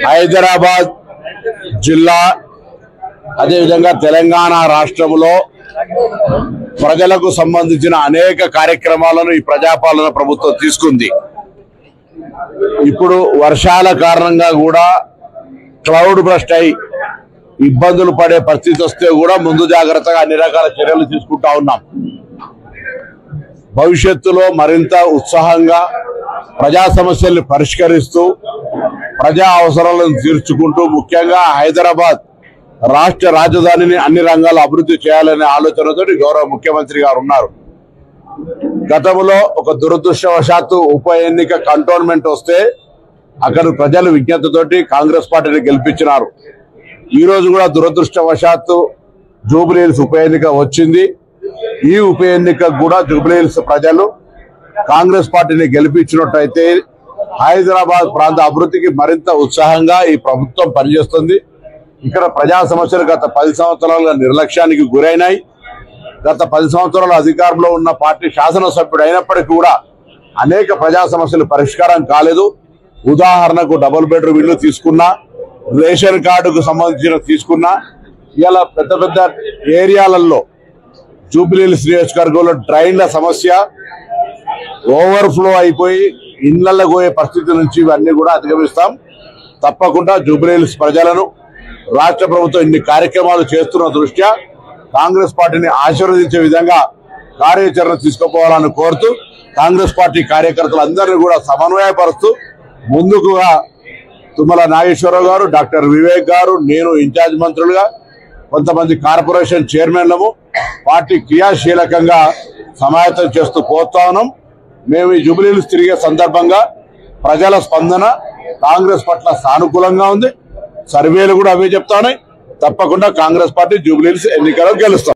హైదరాబాద్ జిల్లా అదే విధంగా తెలంగాణ రాష్ట్రంలో ప్రజలకు సంబంధించిన అనేక కార్యక్రమాలను ఈ ప్రజాపాలన ప్రభుత్వం తీసుకుంది. ఇప్పుడు వర్షాల కారణంగా కూడా క్లౌడ్ బస్ట్ అయి ఇబ్బందులు పడే పరిస్థితి వస్తే కూడా ముందు జాగ్రత్తగా అన్ని రకాల చర్యలు తీసుకుంటా ఉన్నాం. భవిష్యత్తులో మరింత ఉత్సాహంగా ప్రజా సమస్యల్ని పరిష్కరిస్తూ ప్రజా అవసరాలను తీర్చుకుంటూ ముఖ్యంగా హైదరాబాద్ రాష్ట్ర రాజధానిని అన్ని రంగాల్లో అభివృద్ధి చేయాలనే ఆలోచనతో గౌరవ ముఖ్యమంత్రి గారు ఉన్నారు. గతంలో ఒక దురదృష్టవశాత్తు ఉప ఎన్నిక కంటోన్మెంట్ వస్తే అక్కడ ప్రజలు విజ్ఞతతోటి కాంగ్రెస్ పార్టీని గెలిపించినారు. ఈ రోజు కూడా దురదృష్టవశాత్తు జూబ్లీహిల్స్ ఉప ఎన్నిక వచ్చింది. ఈ ఉప ఎన్నికకు కూడా జూబ్లీహిల్స్ ప్రజలు కాంగ్రెస్ పార్టీని గెలిపించినట్టయితే హైదరాబాద్ ప్రాంత అభివృద్ధికి మరింత ఉత్సాహంగా ఈ ప్రభుత్వం పనిచేస్తుంది. ఇక్కడ ప్రజా సమస్యలు గత 10 సంవత్సరాలుగా నిర్లక్ష్యానికి గురైనాయి. గత 10 సంవత్సరాలు అధికారంలో ఉన్న పార్టీ శాసనసభ్యుడు అయినప్పటికీ కూడా అనేక ప్రజా సమస్యలు పరిష్కారం కాలేదు. ఉదాహరణకు డబుల్ బెడ్రూమ్ ఇల్లు తీసుకున్నా, రేషన్ కార్డుకు సంబంధించిన తీసుకున్నా, ఇలా పెద్ద పెద్ద ఏరియాలలో జూబ్లీహిల్స్ నియోజకవర్గంలో డ్రైన్ల సమస్య ఓవర్ఫ్లో అయిపోయి ఇళ్లలో పోయే పరిస్థితి నుంచి ఇవన్నీ కూడా అధిగమిస్తాం. తప్పకుండా జూబ్లీహిల్స్ ప్రజలను రాష్ట్ర ప్రభుత్వం ఇన్ని కార్యక్రమాలు చేస్తున్న దృష్ట్యా కాంగ్రెస్ పార్టీని ఆశీర్వదించే విధంగా కార్యాచరణ తీసుకుపోవాలని కోరుతూ కాంగ్రెస్ పార్టీ కార్యకర్తలందరినీ కూడా సమన్వయపరుస్తూ ముందుకుగా తుమ్మల నాగేశ్వరరావు గారు, డాక్టర్ వివేక్ గారు, నేను ఇన్ఛార్జ్ మంత్రులుగా కొంతమంది కార్పొరేషన్ చైర్మన్లము పార్టీ క్రియాశీలకంగా సమాయత్తం చేస్తూ పోతా ఉన్నాం. మేము ఈ జూబ్లీహిల్స్ తిరిగే సందర్భంగా ప్రజల స్పందన కాంగ్రెస్ పట్ల సానుకూలంగా ఉంది. సర్వేలు కూడా అవే చెప్తా ఉన్నాయి. తప్పకుండా కాంగ్రెస్ పార్టీ జూబ్లీహిల్స్ ఎన్నికల్లో గెలుస్తాం.